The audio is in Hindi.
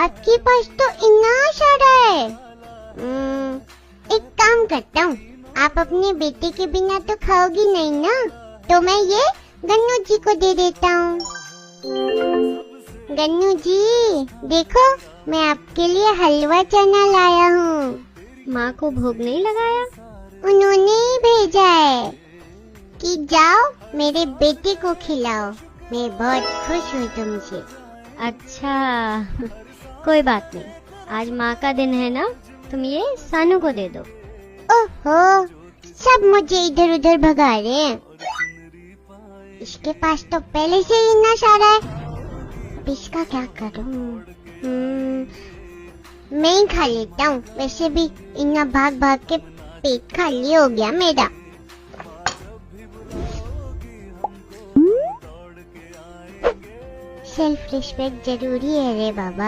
आपके पास तो इतना सारा है। एक काम करता हूँ, आप अपने बेटे के बिना तो खाओगी नहीं ना, तो मैं ये गन्नू जी को दे देता हूँ। गन्नू जी देखो, मैं आपके लिए हलवा चना लाया हूँ। माँ को भोग नहीं लगाया? उन्होंने ही भेजा है कि जाओ मेरे बेटे को खिलाओ। मैं बहुत खुश हूँ तुमसे। अच्छा कोई बात नहीं, आज माँ का दिन है ना, तुम ये सानू को दे दो। ओहो, सब मुझे इधर उधर भगा रहे हैं। इसके पास तो पहले से ही इतना सारा है, अब इसका क्या करूं? मैं ही खा लेता हूँ, वैसे भी इतना भाग भाग के पेट खाली हो गया मेरा। सेल्फ रिस्पेक्ट जरूरी है रे बाबा।